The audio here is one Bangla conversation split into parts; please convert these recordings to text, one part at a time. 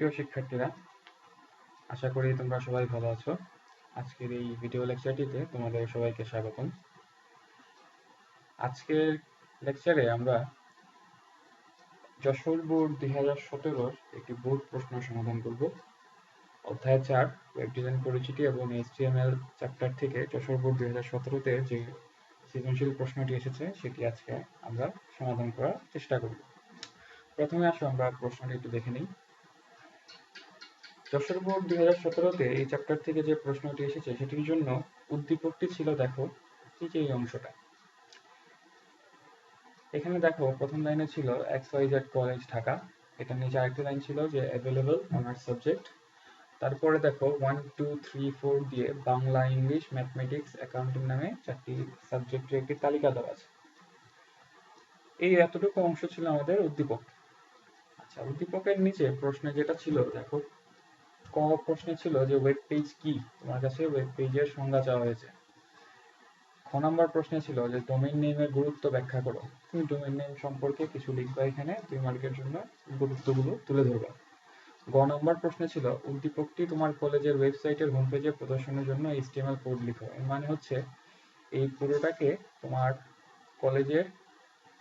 প্রিয় শিক্ষার্থীরা, আশা করি তোমরা সবাই ভালো আছো। আজকের এই ভিডিও লেকচারটিতে তোমাদের সবাইকে স্বাগতম। আজকের লেকচারে আমরা যশোর বোর্ড 2017 একটি বোর্ড প্রশ্ন সমাধান করব। অধ্যায় 4 ওয়েব ডিজাইন পরিচিতি এবং HTML চ্যাপ্টার থেকে যশোর বোর্ড 2017-তে যে সৃজনশীল প্রশ্নটি এসেছে সেটি আজকে আমরা সমাধান করার চেষ্টা করব। প্রথমে আসো আমরা প্রশ্নটি একটু দেখে নিই। যশোর বোর্ড 2017-তে এই চ্যাপ্টার থেকে যে প্রশ্নটি এসেছে সেটির জন্য উদ্দীপকটি ছিল, দেখো এই যে এই অংশটা। এখানে দেখো প্রথম লাইনে ছিল XYZ কলেজ ঢাকা, এটার নিচে আরেকটি লাইন ছিল যে অ্যাভেলেবল অনার্স সাবজেক্ট। তারপরে দেখো 1 2 3 4 দিয়ে বাংলা, ইংলিশ, ম্যাথমেটিক্স, অ্যাকাউন্টিং নামে 4টি সাবজেক্টের একটি তালিকা দেওয়া আছে। এই এতটুকু অংশ ছিল আমাদের উদ্দীপক। আচ্ছা, উদ্দীপকের নিচে প্রশ্নে যেটা ছিল, দেখো ক প্রশ্নে ছিল যে ওয়েব পেজ কি, তোমার কাছে ওয়েব পেজের সংজ্ঞা চাওয়া হয়েছে। খ নম্বর প্রশ্নে ছিল যে ডোমেইন নেমের গুরুত্ব ব্যাখ্যা করো, তুমি ডোমেইন নেম সম্পর্কে কিছু লিখবা, এখানে 2 মার্কের জন্য গুরুত্বগুলো তুলে ধরবা। গ নম্বর প্রশ্নে ছিল উদ্দীপকটি তোমার কলেজের ওয়েবসাইটের হোম পেজে প্রদর্শনের জন্য HTML কোড লিখো। এর মানে হচ্ছে এই পুরোটাকে তোমার কলেজের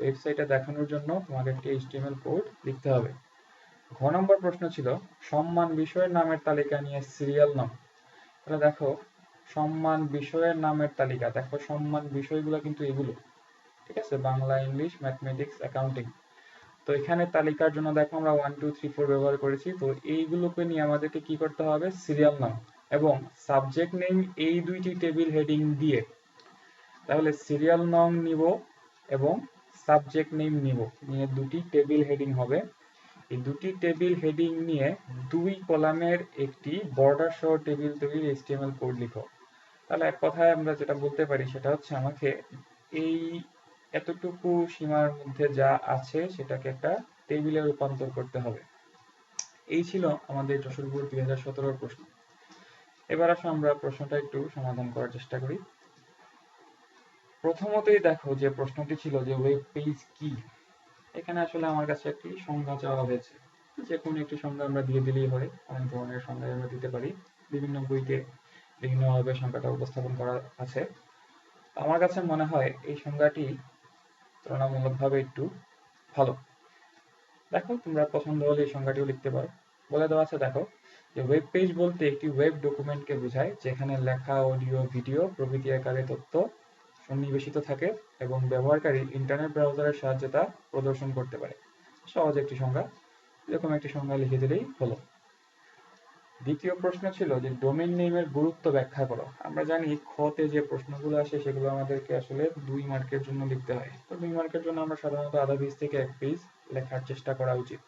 ওয়েবসাইটে দেখানোর জন্য তোমাকে একটি HTML কোড লিখতে হবে। ঘ নম্বর প্রশ্ন ছিল সম্মান বিষয়ের নামের তালিকা নিয়ে সিরিয়াল নাম। তাহলে দেখো সম্মান বিষয়ের নামের তালিকা, দেখো সম্মান বিষয়গুলো কিন্তু এগুলো, ঠিক আছে, বাংলা, ইংলিশ, ম্যাথমেটিক্স, অ্যাকাউন্টিং। তো এখানে তালিকার জন্য দেখো আমরা 1 2 3 4 ব্যবহার করেছি। তো এইগুলোকে নিয়ে আমাদেরকে কি করতে হবে, সিরিয়াল নাম এবং সাবজেক্ট নেম, এই দুইটি টেবিল হেডিং দিয়ে, তাহলে সিরিয়াল নাম নিব এবং সাবজেক্ট নেম নিয়ে দুটি টেবিল হেডিং হবে। এই দুটি টেবিল হেডিং নিয়ে 2 কলামের একটি বর্ডার সহ টেবিল তৈরির HTML কোড লিখো। তাহলে এক কথায় আমরা যেটা বলতে পারি সেটা হচ্ছে আমাকে এই এতটুকু সীমার মধ্যে যা আছে সেটাকে একটা টেবিলে রূপান্তর করতে হবে। এই ছিল আমাদের যশোর বোর্ড 2017 প্রশ্ন। এবার আসো আমরা প্রশ্নটা একটু সমাধান করার চেষ্টা করি। প্রথমতই দেখো যে প্রশ্নটি ছিল যে ওয়েব পেজ কি। এখানে আসলে আমার কাছে একটি সংজ্ঞা চাওয়া হয়েছে, যে কোনো একটি সংজ্ঞা আমরা দিয়ে দিলেই হয়। অনেক ধরনের সংজ্ঞা আমরা দিতে পারি, বিভিন্ন বইতে বিভিন্নভাবে সংজ্ঞাটা উপস্থাপন করা আছে। আমার কাছে মনে হয় এই সংজ্ঞাটি তুলনামূলকভাবে একটু ভালো। দেখো তোমরা পছন্দ হলে এই সংজ্ঞাটিও লিখতে পারো। বলে দেওয়া আছে, দেখো যে ওয়েব পেজ বলতে একটি ওয়েব ডকুমেন্টকে বোঝায় যেখানে লেখা, অডিও, ভিডিও প্রভৃতি আকারে তথ্য সন্নিবেশিত থাকে এবং ব্যবহারকারী ইন্টারনেট ব্রাউজারের সাহায্যে তা প্রদর্শন করতে পারে। সহজ একটি সংজ্ঞা, এরকম একটি সংজ্ঞা লিখে দিলেই হলো। দ্বিতীয় প্রশ্ন ছিল যে ডোমেইন নেমের গুরুত্ব ব্যাখ্যা করো। আমরা জানি খতে যে প্রশ্নগুলো আসে সেগুলো আমাদেরকে আসলে 2 মার্কের জন্য লিখতে হয়। তো 2 মার্কের জন্য আমরা সাধারণত আধা পেজ থেকে 1 পেজ লেখার চেষ্টা করা উচিত।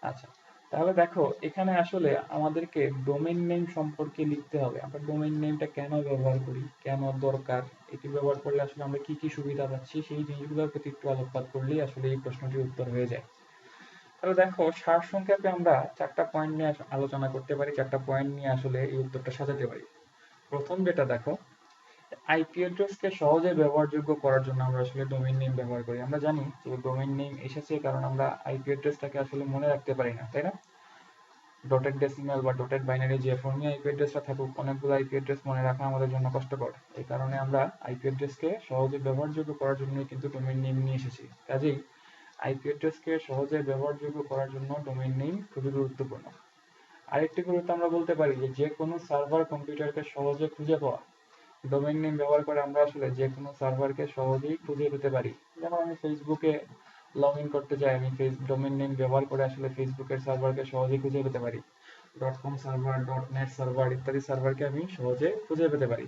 আচ্ছা, তাহলে দেখো এখানে আসলে আমাদেরকে ডোমেইন নেম সম্পর্কে লিখতে হবে। আমরা ডোমেইন নেমটা কেন ব্যবহার করি, কেন দরকার, এটি ব্যবহার করলে আসলে আমরা কি কি সুবিধা পাচ্ছি, সেই জিনিসগুলোর প্রতি একটু আলোকপাত করলেই আসলে এই প্রশ্নটির উত্তর হয়ে যায়। তাহলে দেখো সারসংক্ষেপে আমরা 4টা পয়েন্ট নিয়ে আলোচনা করতে পারি, 4টা পয়েন্ট নিয়ে আসলে এই উত্তরটা সাজাতে পারি। প্রথম যেটা দেখো, আইপি অ্যাড্রেসকে সহজে ব্যবহারযোগ্য করার জন্য আমরা আসলে ডোমেইন নেম ব্যবহার করি। আমরা জানি যে ডোমেইন নেম এসেছে কারণ আমরা আইপি অ্যাড্রেসটাকে আসলে মনে রাখতে পারি না, তাই না? ডটেড ডেসিমাল বা ডটেড বাইনারি যে ফর্মে আইপি অ্যাড্রেসটা থাকুক, অনেকগুলো আইপি অ্যাড্রেস মনে রাখা আমাদের জন্য কষ্টকর। এই কারণে আমরা আইপি অ্যাড্রেসকে সহজে ব্যবহারযোগ্য করার জন্যই কিন্তু ডোমেইন নেম নিয়ে এসেছি। কাজেই আইপি অ্যাড্রেসকে সহজে ব্যবহারযোগ্য করার জন্য ডোমেইন নেম খুবই গুরুত্বপূর্ণ। আরেকটি গুরুত্ব আমরা বলতে পারি যে কোনো সার্ভার কম্পিউটারকে সহজে খুঁজে পাওয়া। ডোমেইন নেম ব্যবহার করে আমরা আসলে যে কোনো সার্ভারকে সহজেই খুঁজে পেতে পারি। যেমন আমি ফেসবুকে লগ ইন করতে চাই, আমি ডোমেইন নেম ব্যবহার করে আসলে ফেসবুকের সার্ভারকে সহজেই খুঁজে পেতে পারি। .com সার্ভার, .net সার্ভার ইত্যাদি সার্ভারকে আমি সহজে খুঁজে পেতে পারি।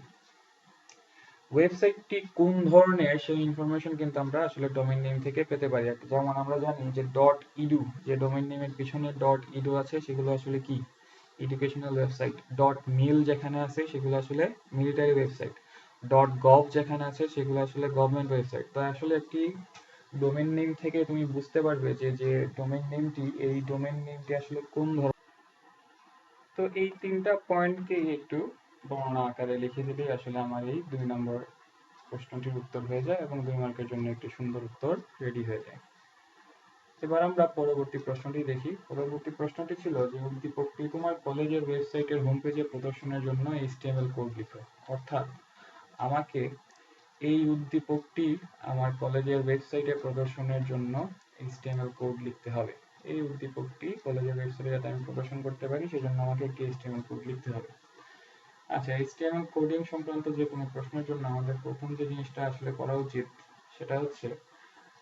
ওয়েবসাইটটি কোন ধরনের সেই ইনফরমেশন কিন্তু আমরা আসলে ডোমেইন নেম থেকে পেতে পারি। যেমন আমরা জানি যে .edu, যে ডোমেইন নেমের পিছনে .edu আছে সেগুলো আসলে কি, এডুকেশনাল ওয়েবসাইট। .mil যেখানে আছে সেগুলো আসলে মিলিটারি ওয়েবসাইট। .gov যেখানে আছে সেগুলো আসলে গভর্নমেন্ট ওয়েবসাইট। তাই আসলে একটি ডোমেইন নেম থেকে তুমি বুঝতে পারবে যে যে ডোমেইন নেমটি, এই ডোমেইন নেমটি আসলে কোন ধরনের। তো এই 3টা পয়েন্টকে একটু বর্ণনা আকারে লিখে দিলেই আসলে আমার এই 2 নম্বর প্রশ্নটির উত্তর হয়ে যায় এবং 2 মার্কের জন্য একটি সুন্দর উত্তর রেডি হয়ে যায়। এবার আমরা পরবর্তী প্রশ্নটি দেখি। পরবর্তী প্রশ্নটি ছিল যে উদ্দীপকটি তোমার কলেজের ওয়েবসাইটের হোম পেজে প্রদর্শনের জন্য HTML কোড লিখো। অর্থাৎ আমাকে এই উদ্দীপকটি আমার কলেজের ওয়েবসাইটে প্রদর্শনের জন্য HTML কোড লিখতে হবে। এই উদ্দীপকটি কলেজের ওয়েবসাইটে যাতে আমি প্রদর্শন করতে পারি সেজন্য আমাকে একটি HTML কোড লিখতে হবে। আচ্ছা, HTML কোডিং সংক্রান্ত যে কোনো প্রশ্নের জন্য আমাদের প্রথম যে জিনিসটা আসলে করা উচিত সেটা হচ্ছে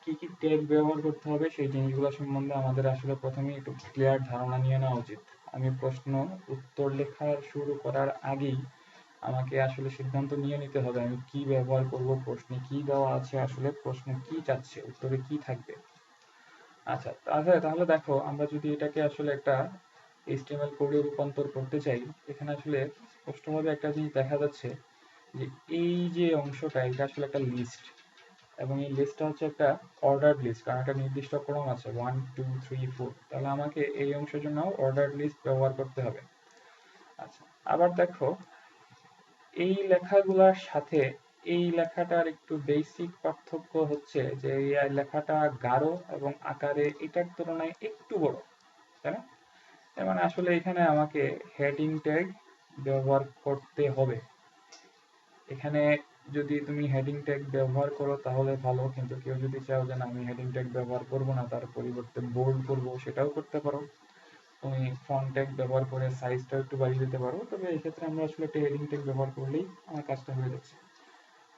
কি কি ট্যাগ ব্যবহার করতে হবে সেই জিনিসগুলো সম্বন্ধে আমাদের আসলে প্রথমেই একটু ক্লিয়ার ধারণা নিয়ে নেওয়া উচিত। আমি প্রশ্ন উত্তর লেখার শুরু করার আগেই আমাকে আসলে সিদ্ধান্ত নিয়ে নিতে হবে আমি কি ব্যবহার করব, প্রশ্নে কি দেওয়া আছে, আসলে প্রশ্ন কি চাচ্ছে, উত্তরে কি থাকবে। আচ্ছা, তাহলে দেখো আমরা যদি এটাকে আসলে একটা HTML কোডে রূপান্তর করতে চাই, এখানে আসলে স্পষ্টভাবে একটা জিনিস দেখা যাচ্ছে যে এই যে অংশটা এটা আসলে একটা লিস্ট, এবং এই লিস্টটা হচ্ছে একটা অর্ডার লিস্ট, কারণ একটা নির্দিষ্ট ক্রম আছে 1 2 3 4। তাহলে আমাকে এই অংশের জন্য অর্ডার লিস্ট ব্যবহার করতে হবে। আচ্ছা, আবার দেখো এই লেখাগুলোর সাথে এই লেখাটার একটু বেসিক পার্থক্য হচ্ছে যে এই লেখাটা গাঢ় এবং আকারে এটার তুলনায় একটু বড়, তাই না? তার মানে আসলে এখানে আমাকে হেডিং ট্যাগ ব্যবহার করতে হবে। এখানে যদি তুমি হেডিং ট্যাগ ব্যবহার করো তাহলে ভালো, কিন্তু কেউ যদি চাও যে না আমি হেডিং ট্যাগ ব্যবহার করবো না, তার পরিবর্তে বোল্ড করবো, সেটাও করতে পারো। তুমি ফন্ট ট্যাগ ব্যবহার করে সাইজটা একটু বাড়িয়ে দিতে পারো, তবে এক্ষেত্রে আমরা আসলে একটা হেডিং ট্যাগ ব্যবহার করলেই আমার কাজটা হয়ে যাচ্ছে।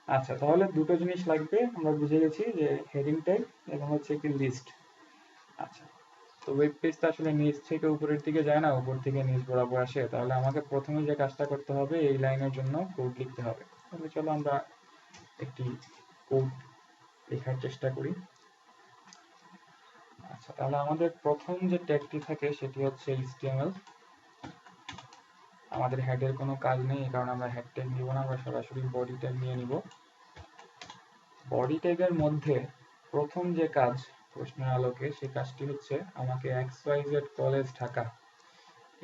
আচ্ছা, তাহলে দুটো জিনিস লাগবে, আমরা বুঝে গেছি যে হেডিং ট্যাগ এবং হচ্ছে একটি লিস্ট। আচ্ছা, তো ওয়েব পেজটা আসলে নিচ থেকে উপরের দিকে যায় না, উপর থেকে নিচ বরাবর আসে। তাহলে আমাকে প্রথমে যে কাজটা করতে হবে এই লাইনের জন্য কোড লিখতে হবে। তাহলে চলো আমরা একটি কোড লেখার চেষ্টা করি। আচ্ছা, তাহলে আমাদের প্রথম যে ট্যাগটি থাকে সেটি হচ্ছে HTML। আমাদের হেডের কোনো কাজ নেই, কারণ আমরা হেড ট্যাগ নিব না, আমরা সরাসরি বডি ট্যাগ নিয়ে নিব। বডি ট্যাগের মধ্যে প্রথম যে কাজ প্রশ্নের আলোকে সেই কাজটি হচ্ছে আমাকে XYZ কলেজ ঢাকা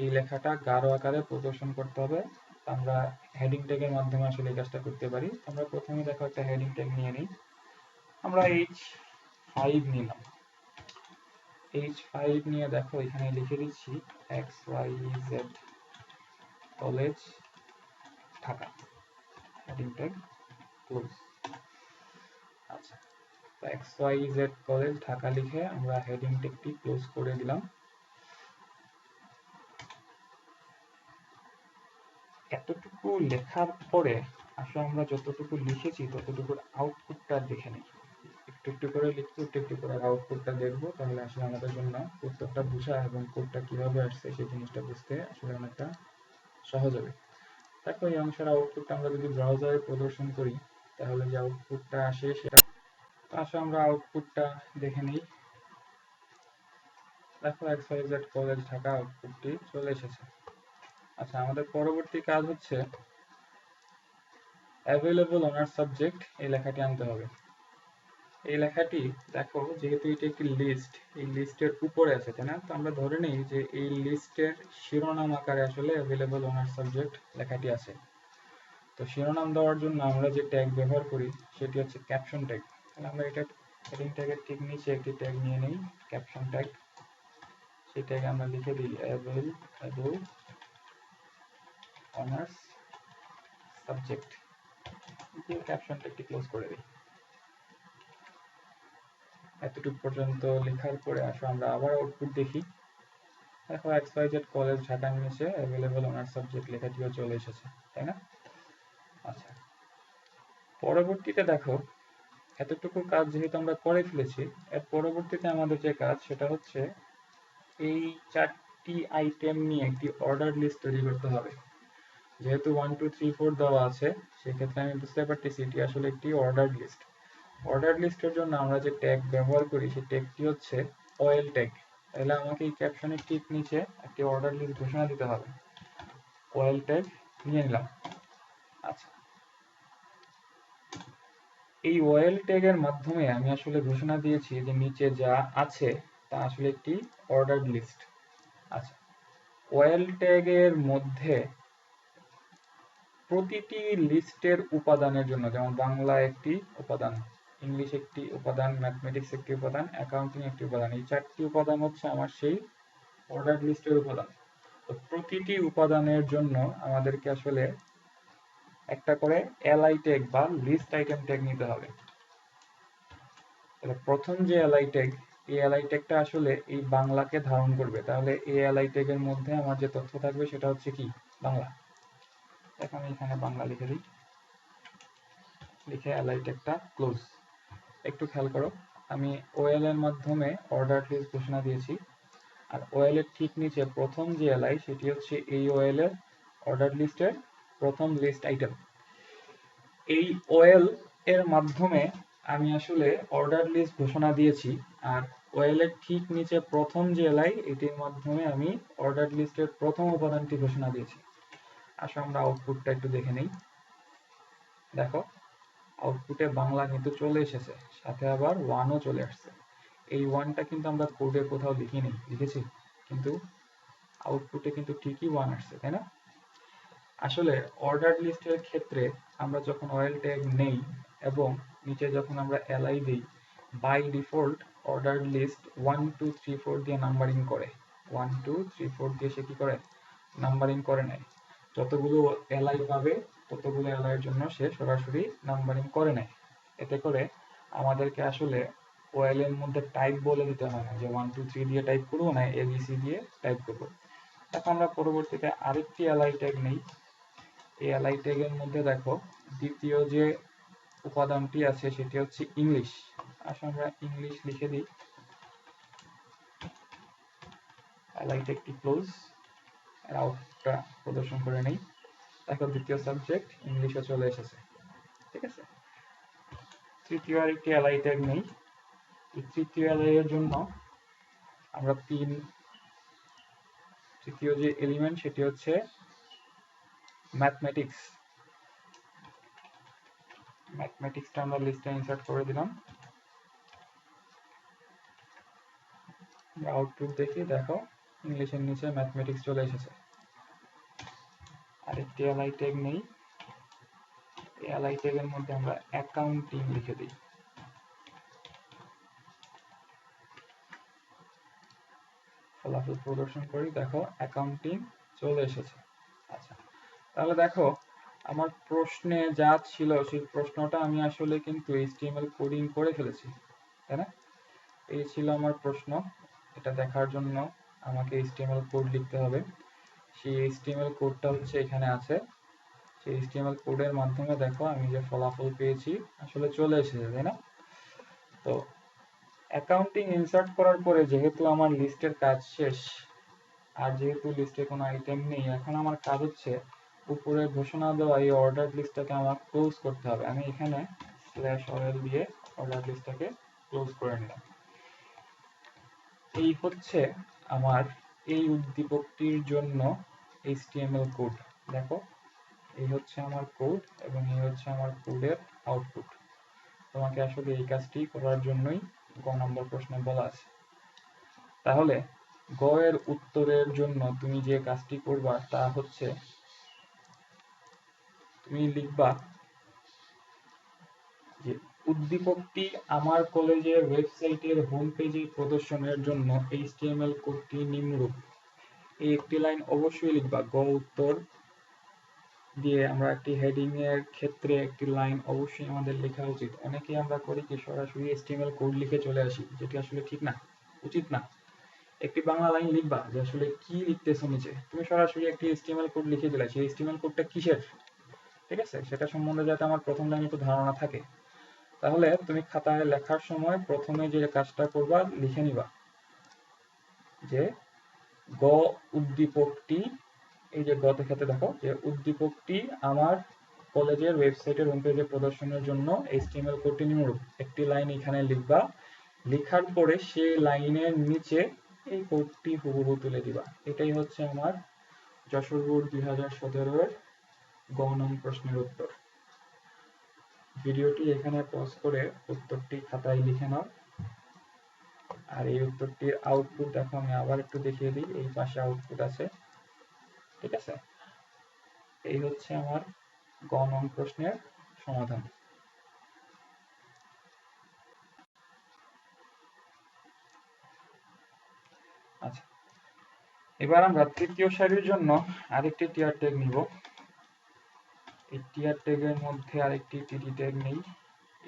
এই লেখাটা গাঢ় আকারে প্রদর্শন করতে হবে। আমরা হেডিং ট্যাগের মাধ্যমে আসলে এই কাজটা করতে পারি। আমরা প্রথমে দেখো একটা হেডিং ট্যাগ নিয়ে নিই। আমরা H5 নিলাম। H5 নিয়ে দেখো এখানে লিখে দিচ্ছি XYZ college Dhaka, heading tag close. আচ্ছা, XYZ কলেজ ঢাকা লিখে আমরা হেডিং ট্যাগটি ক্লোজ করে দিলাম। এতটুকু লেখার পরে আসলে আমরা যতটুকু লিখেছি ততটুকুর আউটপুটটা দেখে নিই। একটু একটু করে লিখবো, একটু একটু করে আউটপুটটা দেখবো, তাহলে আসলে আমাদের জন্য উত্তরটা বোঝা এবং কোডটা কিভাবে আসছে সেই জিনিসটা বুঝতে আসলে অনেকটা সহজ হবে। দেখো এই অংশের আউটপুটটা আমরা যদি ব্রাউজারে প্রদর্শন করি তাহলে যে আউটপুটটা আসে সেটা আসলে আমরা আউটপুটটা দেখে নিই। দেখো XYZ কলেজ ঢাকা আউটপুটটি চলে এসেছে। আচ্ছা, আমাদের পরবর্তী কাজ হচ্ছে অ্যাভেলেবল অনার্স সাবজেক্ট এই লেখাটি আনতে হবে। এই লেখাটি দেখো যেহেতু এটা একটি লিস্ট, এই লিস্টের উপরে আছে, তাই না? তো আমরা ধরে নিই যে এই লিস্টের শিরোনাম আকারে আসলে অ্যাভেলেবল অনার্স সাবজেক্ট লেখাটি আছে। তো শিরোনাম দেওয়ার জন্য আমরা যে ট্যাগ ব্যবহার করি সেটি হচ্ছে ক্যাপশন ট্যাগ। তাহলে আমরা এটা হেডিং ট্যাগের ঠিক নিচে একটি ট্যাগ নিয়ে নিই, ক্যাপশন ট্যাগ। সেই ট্যাগে আমরা লিখে দিই অ্যাভেলেবল অনার্স সাবজেক্ট, দিয়ে ক্যাপশন ট্যাগটি ক্লোজ করে দিই। এতটুকু পর্যন্ত লেখার পরে আসো আমরা আবার আউটপুট দেখি। দেখো XYZ কলেজ ঢাকা নিচে অ্যাভেলেবল অনার্স সাবজেক্ট লেখাটিও চলে এসেছে, তাই না? আচ্ছা, পরবর্তীতে দেখো এতটুকু কাজ যেহেতু আমরা করে ফেলেছি, এর পরবর্তীতে আমাদের যে কাজ সেটা হচ্ছে এই চারটি আইটেম নিয়ে একটি অর্ডার লিস্ট তৈরি করতে হবে। যেহেতু 1 2 3 4 দেওয়া আছে সেক্ষেত্রে আমি বুঝতে পারতেছি এটি আসলে একটি অর্ডার লিস্ট। অর্ডার লিস্টের জন্য আমরা যে ট্যাগ ব্যবহার করি সেই ট্যাগটি হচ্ছে অয়েল ট্যাগ। তাহলে আমাকে এই ক্যাপশনের ঠিক নিচে একটি অর্ডার লিস্ট ঘোষণা দিতে হবে। অয়েল ট্যাগ নিয়ে নিলাম। আচ্ছা, এই অয়েল ট্যাগের মাধ্যমে আমি আসলে ঘোষণা দিয়েছি যে নিচে যা আছে তা আসলে একটি অর্ডার লিস্ট। আচ্ছা, অয়েল ট্যাগের মধ্যে প্রতিটি লিস্টের উপাদানের জন্য, যেমন বাংলা একটি উপাদান, ইংলিশ একটি উপাদান, ম্যাথমেটিক্স একটি উপাদান, অ্যাকাউন্টিং একটি উপাদান। এই 4টি উপাদান হচ্ছে আমার সেই অর্ডার লিস্টের উপাদান। তো প্রতিটি উপাদানের জন্য আমাদেরকে আসলে একটা করে এলআই ট্যাগ বা লিস্ট আইটেম ট্যাগ নিতে হবে। তাহলে প্রথম যে এলআই ট্যাগ, এই এলআই ট্যাগটা আসলে এই বাংলাকে ধারণ করবে। তাহলে এই এলআই ট্যাগের মধ্যে আমার যে তথ্য থাকবে সেটা হচ্ছে কি, বাংলা। এখন আমি এখানে বাংলা লিখে দিই, লিখে এলআই ট্যাগটা ক্লোজ। একটু খেয়াল করো, আমি ওএল এর মাধ্যমে অর্ডার লিস্ট ঘোষণা দিয়েছি, আর ওএল এর ঠিক নিচে প্রথম যে এলআই সেটি হচ্ছে এই ওএল এর অর্ডার লিস্টের প্রথম লিস্ট আইটেম। এই ওএল এর মাধ্যমে আমি আসলে অর্ডার লিস্ট ঘোষণা দিয়েছি, আর ওএল এর ঠিক নিচে প্রথম যে এলআই এটির মাধ্যমে আমি অর্ডার লিস্টের প্রথম উপাদানটি ঘোষণা দিয়েছি। আসলে আমরা আউটপুটটা একটু দেখে নেই। দেখো, আউটপুটে বাংলা কিন্তু চলে এসেছে, সাথে আবার ওয়ানও চলে আসছে। এই ওয়ানটা কিন্তু আমরা কোডে কোথাও লিখিনি, লিখেছি, কিন্তু আউটপুটে কিন্তু ঠিকই ওয়ান আসছে, তাই না? আসলে অর্ডার লিস্টের ক্ষেত্রে আমরা যখন ওএল ট্যাগ নেই এবং নিচে যখন আমরা এলআই দিই, বাই ডিফল্ট অর্ডার লিস্ট 1 2 3 4 দিয়ে নাম্বারিং করে। 1 2 3 4 দিয়ে সে কি করে, নাম্বারিং করে নেয়। যতগুলো এলআই পাবে ততগুলো এলআই এর জন্য সে সরাসরি নাম্বারিং করে নেয়। এতে করে আমাদেরকে আসলে ওএল এর মধ্যে টাইপ বলে দিতে হয় না যে 1 2 3 দিয়ে টাইপ করবো না এবিসি দিয়ে টাইপ করবো। এখন আমরা পরবর্তীতে আরেকটি এলআই ট্যাগ নেই। এই এলআই ট্যাগের মধ্যে দেখো দ্বিতীয় যে উপাদানটি আছে সেটি হচ্ছে ইংলিশ। আসলে আমরা ইংলিশ লিখে দিই, এলআই ট্যাগটি ক্লোজ, এর আউটপুটটা প্রদর্শন করে নেই। দেখো দ্বিতীয় সাবজেক্ট ইংলিশে চলে এসেছে, ঠিক আছে। তৃতীয় আরেকটি এলআই ট্যাগ নেই। এই তৃতীয় এলআই এর জন্য আমরা তৃতীয় যে এলিমেন্ট সেটি হচ্ছে ম্যাথমেটিক্স। ম্যাথমেটিক্সটা আমরা লিস্টে ইনসার্ট করে দিলাম। আউটপুট দেখি, দেখো ইংলিশের নিচে ম্যাথমেটিক্স চলে এসেছে। আরেকটি এলআই ট্যাগ নেই, এলআই ট্যাগের মধ্যে আমরা অ্যাকাউন্টিং লিখে দিই। ফলাফল প্রদর্শন করি, দেখো অ্যাকাউন্টিং চলে এসেছে। আচ্ছা, তাহলে দেখো আমার প্রশ্নে যা ছিল সেই প্রশ্নটা আমি আসলে কিন্তু এইচটিএমএল কোডিং করে ফেলেছি, তাই না? এই ছিল আমার প্রশ্ন। এটা দেখার জন্য আমাকে এইচটিএমএল কোড লিখতে হবে। সেই এইচটিএমএল কোডটা হচ্ছে এখানে আছে। সেই এইচটিএমএল কোডের মাধ্যমে দেখো আমি যে ফলাফল পেয়েছি আসলে চলে এসেছে, তাই না? তো অ্যাকাউন্টিং ইনসার্ট করার পরে যেহেতু আমার লিস্টের কাজ শেষ, আর যেহেতু লিস্টে কোনো আইটেম নেই, এখন আমার কাজ হচ্ছে উপরে ঘোষণা দেওয়া এই অর্ডার লিস্টটাকে আমার ক্লোজ করতে হবে। আমি এখানে /orl দিয়ে অর্ডার লিস্টটাকে ক্লোজ করে নিলাম। এই হচ্ছে আমার এই উদ্দীপকটির জন্য এইচটিএমএল কোড। দেখো, এই হচ্ছে আমার কোড এবং এই হচ্ছে আমার কোডের আউটপুট। তোমাকে আসলে এই কাজটি করার জন্যই গ নম্বর প্রশ্নে বলা আছে। তাহলে গ এর উত্তরের জন্য তুমি যে কাজটি করবা তা হচ্ছে তুমি লিখবা যে উদ্দীপকটি আমার কলেজের ওয়েবসাইটের হোম পেজে প্রদর্শনের জন্য এইচটিএমএল কোডটি নিম্নরূপ। এই একটি লাইন অবশ্যই লিখবা। গ উত্তর দিয়ে আমরা একটি হেডিং এর ক্ষেত্রে একটি লাইন অবশ্যই আমাদের লেখা উচিত। অনেকেই আমরা করি কি সরাসরি এইচটিএমএল কোড লিখে চলে আসি, যেটি আসলে ঠিক না, উচিত না। একটি বাংলা লাইন লিখবা যে আসলে কি লিখতেছো নিচে। তুমি সরাসরি একটি এইচটিএমএল কোড লিখে দিলে, সেই এইচটিএমএল কোডটা কিসের, ঠিক আছে, সেটা সম্বন্ধে যাতে আমার প্রথম লাইনে একটু ধারণা থাকে। তাহলে তুমি খাতায় লেখার সময় প্রথমে যে কাজটা করবা লিখে নিবা যে গ উদ্দীপকটি, এই যে গ দেখাতে দেখো যে উদ্দীপকটি আমার কলেজের ওয়েবসাইটের হোম পেজে প্রদর্শনের জন্য এইচটিএমএল কোডটি নিম্নরূপ। একটি লাইন এখানে লিখবা, লেখার পরে সেই লাইনের নিচে এই কোডটি হুবহু তুলে দিবা। এটাই হচ্ছে আমার যশোর বোর্ড 2017 গ নং প্রশ্নের উত্তর। ভিডিওটি এখানে পজ করে উত্তরটি খাতায় লিখে নাও। আর এই উত্তরটির আউটপুট দেখো, আমি আবার একটু দেখিয়ে দিই, এই পাশে আউটপুট আছে, ঠিক আছে। এই হচ্ছে আমার গ নং প্রশ্নের সমাধান। এবার আমরা তৃতীয় সারির জন্য আরেকটি টিয়ার ট্যাগ নিব। এই টিয়ার ট্যাগের মধ্যে আরেকটি টিডি ট্যাগ নেই।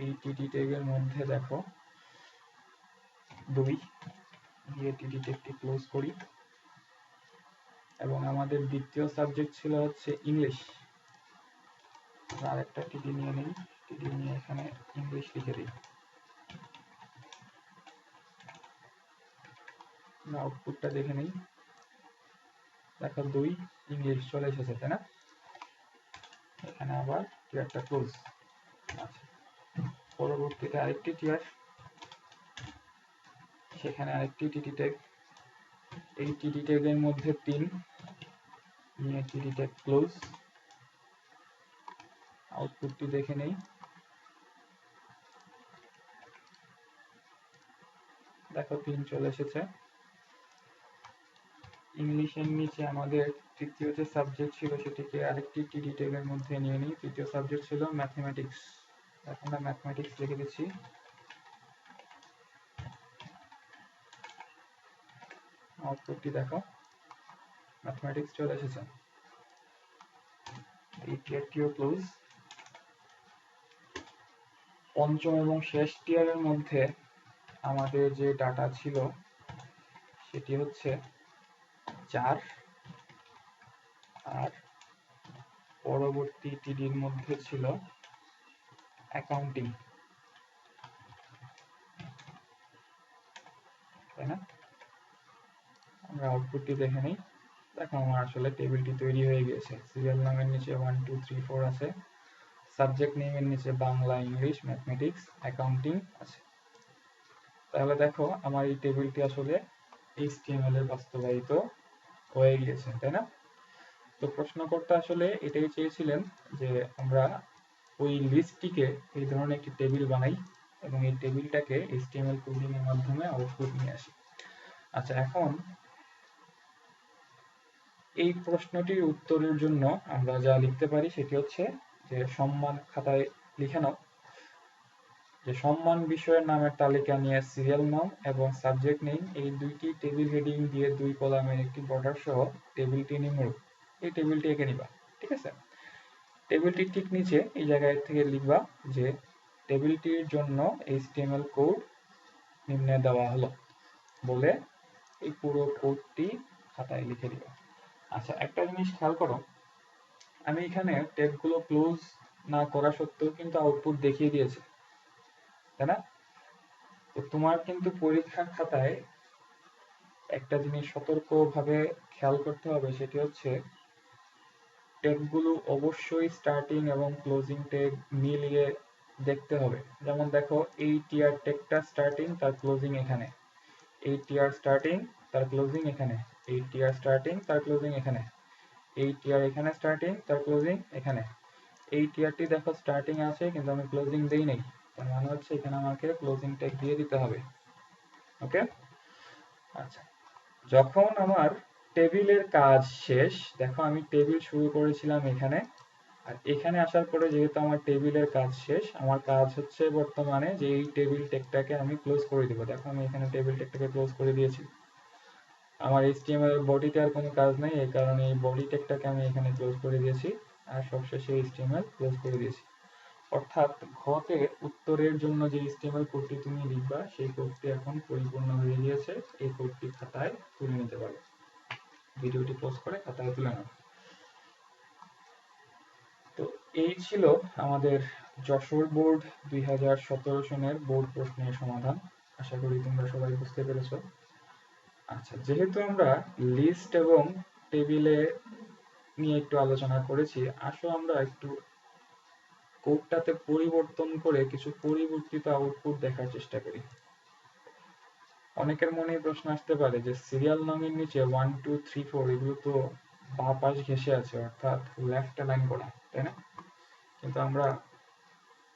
এই টিডি ট্যাগের মধ্যে দেখো 2 দিয়ে টিডি ট্যাগটি ক্লোজ করি, এবং আমাদের দ্বিতীয় সাবজেক্ট ছিল হচ্ছে ইংলিশ। আরেকটা টিডি নিয়ে নেই, টিডি নিয়ে এখানে ইংলিশ লিখে দিই। আউটপুটটা দেখে নেই, দেখো 2 ইংলিশ চলে এসেছে, তাই না? এখানে আবার টিয়ারটা ক্লোজ। আচ্ছা, পরবর্তীতে আরেকটি টিয়ার, সেখানে আরেকটি টিডি ট্যাগ। এই টিডি ট্যাগের মধ্যে 3 নিয়ে টিডি ট্যাগ ক্লোজ। আউটপুটটি দেখে নেই, দেখো 3 চলে এসেছে। ইংলিশের নিচে আমাদের তৃতীয় যে সাবজেক্ট ছিল সেটিকে আরেকটি টিডি ট্যাগের মধ্যে নিয়ে নিই। তৃতীয় সাবজেক্ট ছিল ম্যাথমেটিক্স, এখন আমরা ম্যাথমেটিক্স লিখে দিচ্ছি। আউটপুটটি দেখো, ম্যাথমেটিক্স চলে এসেছে। এই টিয়ারটিও ক্লোজ। পঞ্চম এবং শেষ টিয়ারের মধ্যে আমাদের যে ডাটা ছিল সেটি হচ্ছে 4, আর পরবর্তী টিডির মধ্যে ছিল অ্যাকাউন্টিং, তাই না? আমরা আউটপুটটি দেখে নিই। দেখো আমার আসলে টেবিলটি তৈরি হয়ে গেছে। সিরিয়াল নামের নিচে 1 2 3 4 আছে, সাবজেক্ট নেমের নিচে বাংলা, ইংলিশ, ম্যাথমেটিক্স, অ্যাকাউন্টিং আছে। তাহলে দেখো আমার এই টেবিলটি আসলে HTML এর বাস্তবায়িত হয়ে গিয়েছে, তাই না? তো প্রশ্নকর্তা আসলে এটাই চেয়েছিলেন যে আমরা ওই লিস্টটিকে এই ধরনের একটি টেবিল বানাই এবং এই টেবিলটাকে HTML কোডিং এর মাধ্যমে আউটপুট নিয়ে আসি। আচ্ছা, এখন এই প্রশ্নটির উত্তরের জন্য আমরা যা লিখতে পারি সেটি হচ্ছে যে সম্মান খাতায় লিখে নাও যে সম্মান বিষয়ের নামের তালিকা নিয়ে সিরিয়াল নাম এবং সাবজেক্ট নেম এই দুইটি টেবিল হেডিং দিয়ে 2 কলামের একটি বর্ডার সহ টেবিলটি নিম্নরূপ। এই টেবিলটি এঁকে নিবা, ঠিক আছে? টেবিলটির ঠিক নিচে এই জায়গায় থেকে লিখবা যে টেবিলটির জন্য HTML কোড নিম্নে দেওয়া হলো বলে এই পুরো কোডটি খাতায় লিখে দিবা। আচ্ছা, একটা জিনিস খেয়াল করো, আমি এখানে ট্যাগগুলো ক্লোজ না করা সত্ত্বেও কিন্তু আউটপুট দেখিয়ে দিয়েছে, তাই না? তো তোমার কিন্তু পরীক্ষার খাতায় একটা জিনিস সতর্কভাবে খেয়াল করতে হবে, সেটি হচ্ছে ট্যাগগুলো অবশ্যই স্টার্টিং এবং ক্লোজিং ট্যাগ মিলিয়ে দেখতে হবে। যেমন দেখো, এই টিয়ার ট্যাগটা স্টার্টিং, তার ক্লোজিং এখানে। এই টিয়ার স্টার্টিং, তার ক্লোজিং এখানে। এই টিয়ার স্টার্টিং, তার ক্লোজিং এখানে। এই টিয়ার এখানে স্টার্টিং, তার ক্লোজিং এখানে। এই টিয়ারটি দেখো স্টার্টিং আছে কিন্তু আমি ক্লোজিং দেই নাই, তার মানে হচ্ছে এখানে আমাকে ক্লোজিং ট্যাগ দিয়ে দিতে হবে। ওকে? আচ্ছা, যখন আমার টেবিলের কাজ শেষ, দেখো আমি টেবিল শুরু করেছিলাম এখানে, আর এখানে আসার পরে যেহেতু আমার টেবিলের কাজ শেষ, আমার কাজ হচ্ছে বর্তমানে যে এই টেবিল ট্যাগটাকে আমি ক্লোজ করে দিব। দেখো আমি এখানে টেবিল ট্যাগটাকে ক্লোজ করে দিয়েছি। আমার HTML বডিতে আর কোনো কাজ নেই, এই কারণে এই বডি ট্যাগটাকে আমি এখানে ক্লোজ করে দিয়েছি, আর সবশেষে HTML ক্লোজ করে দিয়েছি। অর্থাৎ ঘতে উত্তরের জন্য যে HTML কোডটি তুমি লিখবা সেই কোডটি এখন পরিপূর্ণ হয়ে গিয়েছে। এই কোডটি খাতায় তুলে নিতে পারো। ভিডিওটি পজ করে খাতায় তুলে নাও। তো এই ছিল আমাদের যশোর বোর্ড 2017 সনের বোর্ড প্রশ্নের সমাধান। আশা করি তোমরা সবাই বুঝতে পেরেছো। আচ্ছা, যেহেতু আমরা লিস্ট এবং টেবিলে নিয়ে একটু আলোচনা করেছি, আসো আমরা একটু কোডটাতে পরিবর্তন করে কিছু পরিবর্তিত আউটপুট দেখার চেষ্টা করি। অনেকের মনে প্রশ্ন আসতে পারে যে সিরিয়াল নামের নিচে 1 2 3 4 এগুলো তো বাঁ পাশ ঘেঁষে আছে, অর্থাৎ লেফট অ্যালাইন করা, তাই না? কিন্তু আমরা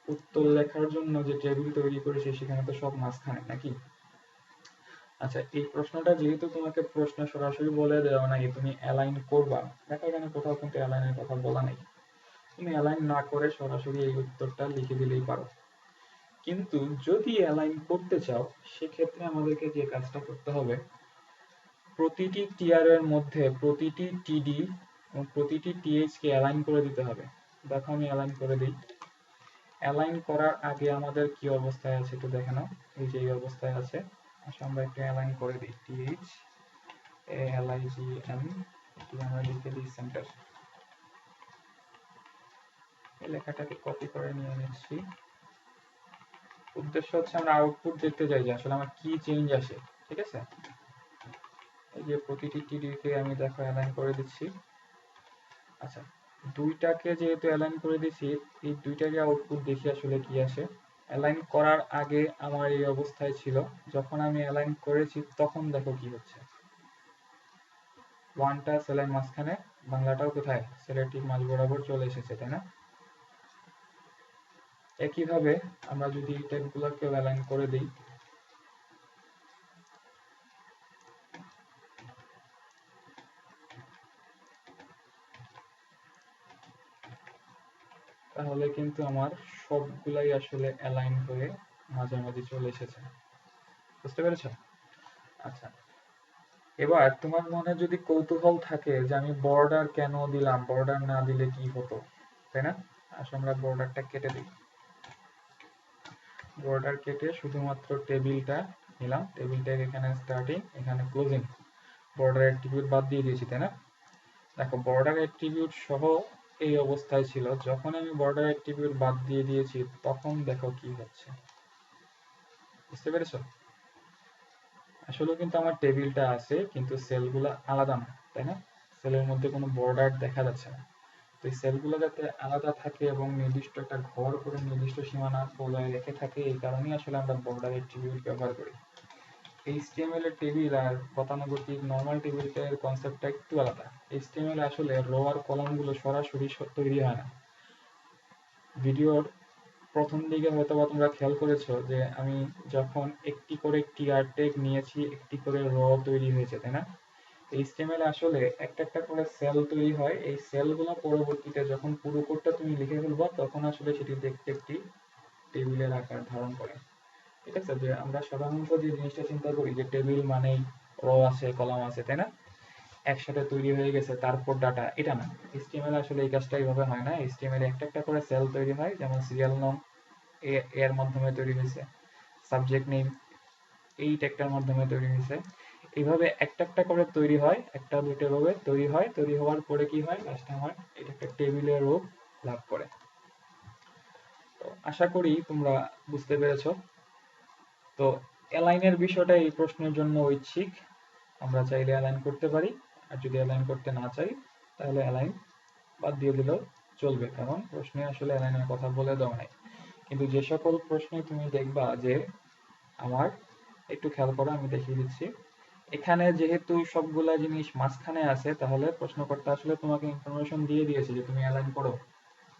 উত্তর লেখার জন্য যে টেবিল তৈরি করেছি সেখানে তো সব মাঝখানে, নাকি? আচ্ছা, এই প্রশ্নটা যেহেতু তোমাকে প্রশ্ন সরাসরি বলে দেওয়া নাই তুমি অ্যালাইন করবা, দেখো এখানে কোথাও কিন্তু অ্যালাইনের কথা বলা নেই। তুমি অ্যালাইন না করে সরাসরি এই উত্তরটা লিখে দিলেই পারো। কিন্তু যদি অ্যালাইন করতে চাও সেক্ষেত্রে আমাদেরকে যে কাজটা করতে হবে, প্রতিটি টিআরের মধ্যে প্রতিটি টিডি এবং প্রতিটি টিএইচ কে অ্যালাইন করে দিতে হবে। দেখো আমি অ্যালাইন করে দিই। অ্যালাইন করার আগে আমাদের কি অবস্থায় আছে একটু দেখে নাও। এই যে এই অবস্থায় আছে। আসলে আমরা একটু অ্যালাইন করে দিই। টিএইচ ALIGN, এটি আমরা লিখে দিই সেন্টার। এই লেখাটাকে কপি করে নিয়ে নিচ্ছি। উদ্দেশ্য হচ্ছে আমরা আউটপুট দেখতে চাই যে আসলে আমার কি চেঞ্জ আসে, ঠিক আছে। এই যে প্রতিটি টিডি কে আমি দেখো অ্যালাইন করে দিচ্ছি। আচ্ছা, দুইটাকে যেহেতু অ্যালাইন করে দিচ্ছি, এই দুইটাকে আউটপুট দেখি আসলে কি আসে। অ্যালাইন করার আগে আমার এই অবস্থায় ছিল, যখন আমি অ্যালাইন করেছি তখন দেখো কি হচ্ছে। ওয়ানটা সেলের মাঝখানে, বাংলাটাও কোথায় সেলের ঠিক মাঝ বরাবর চলে এসেছে, তাই না। একইভাবে আমরা যদি ট্যাগগুলোকে অ্যালাইন করে দিই, তাহলে কিন্তু আমার সবগুলাই আসলে অ্যালাইন হয়ে মাঝামাঝি চলে এসেছে। বুঝতে পেরেছ? আচ্ছা, এবার তোমার মনে যদি কৌতূহল থাকে যে আমি বর্ডার কেন দিলাম, বর্ডার না দিলে কি হতো, তাই না। আসলে আমরা বর্ডারটা কেটে দিই। বর্ডার কেটে শুধুমাত্র টেবিলটা নিলাম। টেবিলটা এখানে স্টার্টিং, এখানে ক্লোজিং। বর্ডার অ্যাট্রিবিউট বাদ দিয়ে দিয়েছি, তাই না। দেখো বর্ডার অ্যাট্রিবিউট সহ এই অবস্থায় ছিল, যখন আমি বর্ডার অ্যাট্রিবিউট বাদ দিয়ে দিয়েছি তখন দেখো কি হচ্ছে। বুঝতে পেরেছো? আসলে কিন্তু আমার টেবিলটা আছে কিন্তু সেলগুলো আলাদা না, তাই না। সেলের মধ্যে কোনো বর্ডার দেখা যাচ্ছে না। তো এই সেলগুলো যাতে আলাদা থাকে এবং নির্দিষ্ট একটা ঘর করে নির্দিষ্ট সীমানা বজায় রেখে থাকে, এই কারণেই আসলে আমরা বর্ডার অ্যাট্রিবিউট ব্যবহার করি। HTML এর টেবিল আর গতানুগতিক নর্মাল টেবিলের কনসেপ্টটা একটু আলাদা। HTML এ আসলে রো আর কলামগুলো সরাসরি তৈরি হয় না। ভিডিওর প্রথম দিকে হয়তোবা তোমরা খেয়াল করেছো যে আমি যখন একটি করে টিআর ট্যাগ নিয়েছি, একটি করে র তৈরি হয়েছে, তাই না। HTML এ আসলে একটা একটা করে সেল তৈরি হয়। এই সেলগুলো পরবর্তীতে যখন পুরো কোডটা তুমি লিখে ফেলবা তখন আসলে সেটি দেখতে একটি টেবিলের আকার ধারণ করে। ঠিক আছে, যে আমরা সাধারণত যে জিনিসটা চিন্তা করি যে টেবিল মানেই র আছে কলাম আছে, তাই না, একসাথে তৈরি হয়ে গেছে তারপর ডাটা, এটা না। HTML আসলে এই কাজটা এইভাবে হয় না। HTML একটা একটা করে সেল তৈরি হয়, যেমন সিরিয়াল নং এর মাধ্যমে তৈরি হয়েছে, সাবজেক্ট নেম এই ট্যাগটার মাধ্যমে তৈরি হয়েছে। এইভাবে একটা একটা করে তৈরি হয়, একটা দুটো ভাবে তৈরি হয়। তৈরি হওয়ার পরে কি হয়, লাস্টে আমার এটা একটা টেবিলের রূপ লাভ করে। তো আশা করি তোমরা বুঝতে পেরেছো। তো অ্যালাইনের বিষয়টা এই প্রশ্নের জন্য ঐচ্ছিক। আমরা চাইলে অ্যালাইন করতে পারি, আর যদি অ্যালাইন করতে না চাই তাহলে অ্যালাইন বাদ দিয়ে দিলেও চলবে, কারণ প্রশ্নে আসলে অ্যালাইনের কথা বলে দেওয়া নাই। কিন্তু যে সকল প্রশ্নে তুমি দেখবা যে আমার, একটু খেয়াল করো আমি দেখিয়ে দিচ্ছি। এখানে যেহেতু সবগুলা জিনিস মাঝখানে আছে, তাহলে প্রশ্নকর্তা আসলে তোমাকে ইনফরমেশন দিয়ে দিয়েছে যে তুমি অ্যালাইন করো,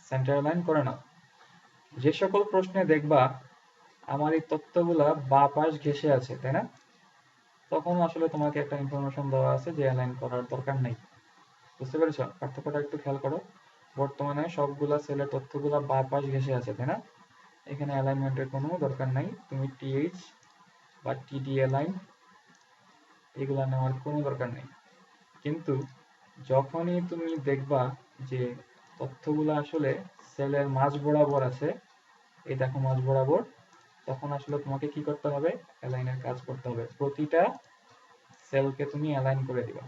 সেন্টার অ্যালাইন করে নাও। যে সকল প্রশ্নে দেখবা আমার এই তথ্যগুলা বাঁ পাশ ঘেঁষে আছে, তাই না, তখন আসলে তোমাকে একটা ইনফরমেশন দেওয়া আছে যে অ্যালাইন করার দরকার নেই। বুঝতে পেরেছো পার্থক্যটা? একটু খেয়াল করো। বর্তমানে সবগুলা সেলের তথ্যগুলা বাঁ পাশ ঘেঁষে আছে, তাই না। এখানে অ্যালাইনমেন্টের কোনো দরকার নাই। তুমি টিএইচ বা টিডি অ্যালাইন এগুলা নেওয়ার কোনো দরকার নেই। কিন্তু যখনই তুমি দেখবা যে তথ্যগুলো আসলে সেলের মাঝ বরাবর আছে, এই দেখো মাঝ বরাবর, তখন আসলে তোমাকে কি করতে হবে, অ্যালাইনের কাজ করতে হবে। প্রতিটা সেলকে তুমি অ্যালাইন করে দিবা।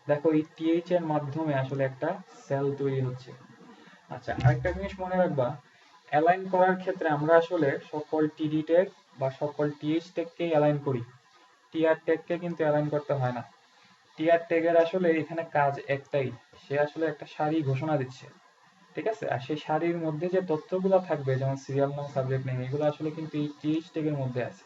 দেখো এই টিএইচ এর মাধ্যমে আসলে একটা সেল তৈরি হচ্ছে। আচ্ছা, আরেকটা জিনিস মনে রাখবা, অ্যালাইন করার ক্ষেত্রে আমরা আসলে সকল টিডি ট্যাগ বা সকল টিএইচ ট্যাগকেই অ্যালাইন করি। টিআর ট্যাগকে কিন্তু অ্যালাইন করতে হয় না। টিআর ট্যাগের আসলে এখানে কাজ একটাই, সে আসলে একটা সারি ঘোষণা দিচ্ছে, ঠিক আছে। আর সেই সারির মধ্যে যে তথ্যগুলো থাকবে যেমন সিরিয়াল নাম, সাবজেক্ট নেম, এগুলো আসলে কিন্তু এই টিএইচ ট্যাগের মধ্যে আছে।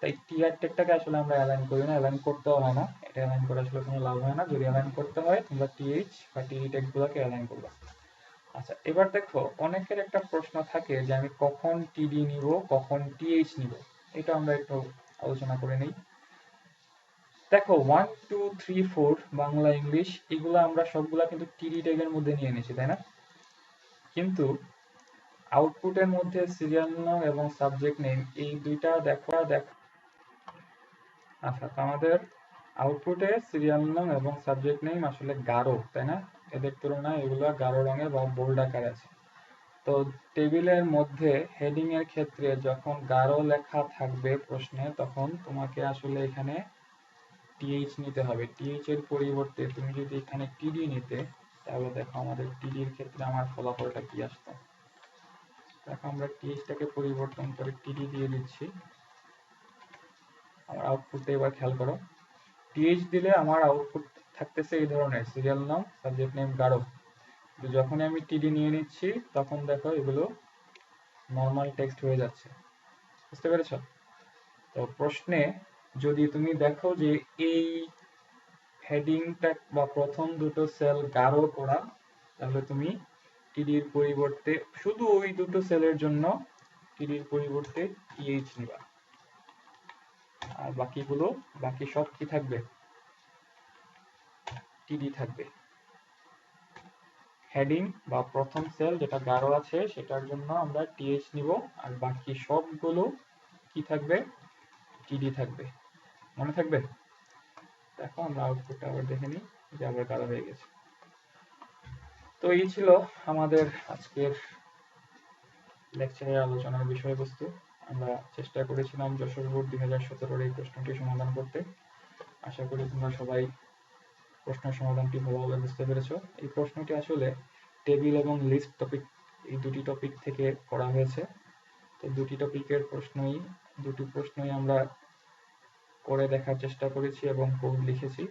তাই টিআর ট্যাগটাকে আসলে আমরা অ্যালাইন করি না, অ্যালাইন করতেও হয় না। এটা অ্যালাইন করে আসলে কোনো লাভ হয় না। যদি অ্যালাইন করতে হয় তোমরা টিএইচ বা টিডি ট্যাগগুলোকে অ্যালাইন করবে। আচ্ছা, এবার দেখো অনেকের একটা প্রশ্ন থাকে যে আমি কখন টিডি নিব, কখন টিএইচ নিব। এটা আমরা একটু আলোচনা করে নিই। দেখো 1 2 3 4 বাংলা ইংলিশ এগুলো আমরা সবগুলা কিন্তু টিডি ট্যাগের মধ্যে নিয়ে নিয়েছি, তাই না। কিন্তু আউটপুটের মধ্যে সিরিয়াল নাম এবং সাবজেক্ট নেম এই দুইটা দেখো। আচ্ছা, তো আমাদের আউটপুটে সিরিয়াল নাম এবং সাবজেক্ট নেম আসলে গাঢ়, তাই না? এদের তুলনায় এগুলো গাঢ় রঙের বা বোল্ড আকারে আছে। তো টেবিলের মধ্যে হেডিং এর ক্ষেত্রে যখন গাঢ় লেখা থাকবে প্রশ্নে, তখন তোমাকে আসলে এখানে টিএইচ নিতে হবে। টিএইচ এর পরিবর্তে তুমি যদি এখানে টিডি নিতে, তাহলে দেখো আমাদের টিডির ক্ষেত্রে আমার ফলাফলটা কি আসতো। দেখো আমরা টিএইচটাকে পরিবর্তন করে টিডি দিয়ে দিচ্ছি। আমার আউটপুটটা এবার খেয়াল করো। টিএইচ দিলে আমার আউটপুট থাকতেছে এই ধরনের, সিরিয়াল নাম, সাবজেক্ট নেম, গাঢ়। যখনই আমি টিডি নিয়ে নিচ্ছি, তখন দেখো এগুলো নর্মাল টেক্সট হয়ে যাচ্ছে। বুঝতে পেরেছো? তো প্রশ্নে যদি তুমি দেখো যে এই হেডিংটা বা প্রথম দুটো সেল গাঢ় করা, তাহলে তুমি টিডির পরিবর্তে শুধু ওই দুটো সেলের জন্য টিডির পরিবর্তে টিএইচ নিবা। আর বাকি সব কি থাকবে? টিডি থাকবে। হেডিং বা প্রথম সেল যেটা গাঢ় আছে সেটার জন্য আমরা টিএইচ নিব, আর বাকি সবগুলো কি থাকবে? টিডি থাকবে। মনে থাকবে? দেখো আমরা আউটপুটটা আবার দেখে নিই, যে আবার গাঢ় হয়ে গেছে। তো এই ছিল আমাদের আজকের লেকচারের আলোচনার বিষয়বস্তু। আমরা চেষ্টা করেছিলাম যশোর বোর্ড 2017 এই প্রশ্নটি সমাধান করতে। আশা করি তোমরা সবাই প্রশ্নের সমাধানটি ভালোভাবে বুঝতে পেরেছো। এই প্রশ্নটি আসলে টেবিল এবং লিস্ট টপিক, এই দুটি টপিক থেকে করা হয়েছে। তো দুটি প্রশ্নই আমরা করে দেখার চেষ্টা করেছি এবং কোড লিখেছি।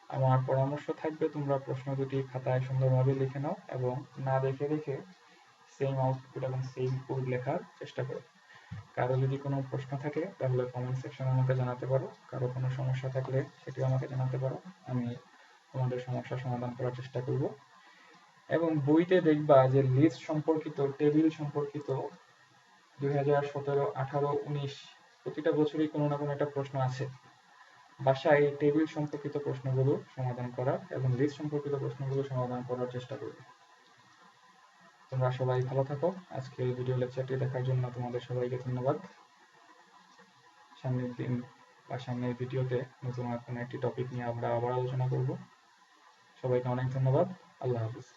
আমার পরামর্শ থাকবে তোমরা প্রশ্ন দুটি খাতায় সুন্দরভাবে লিখে নাও এবং না দেখে দেখে সেম আউটপুট এবং সেম কোড লেখার চেষ্টা করো। কারো যদি কোনো প্রশ্ন থাকে তাহলে কমেন্ট সেকশনে আমাকে জানাতে পারো। কারো কোনো সমস্যা থাকলে সেটিও আমাকে জানাতে পারো, আমি তোমাদের সমস্যার সমাধান করার চেষ্টা করব। এবং বইতে দেখবা যে লিস্ট সম্পর্কিত, টেবিল সম্পর্কিত 2017, 18, 19 প্রতিটা বছরই কোনো না কোনো একটা প্রশ্ন আছে। বাসায় এই টেবিল সম্পর্কিত প্রশ্নগুলো সমাধান করা এবং লিস্ট সম্পর্কিত প্রশ্নগুলো সমাধান করার চেষ্টা করবে। তোমরা সবাই ভালো থাকো। আজকে এই ভিডিও লেকচারটি দেখার জন্য তোমাদের সবাইকে ধন্যবাদ। সামনের দিন বা সামনের ভিডিওতে নতুন কোনো একটি টপিক নিয়ে আমরা আবার আলোচনা করব। সবাইকে অনেক ধন্যবাদ। আল্লাহ হাফিজ।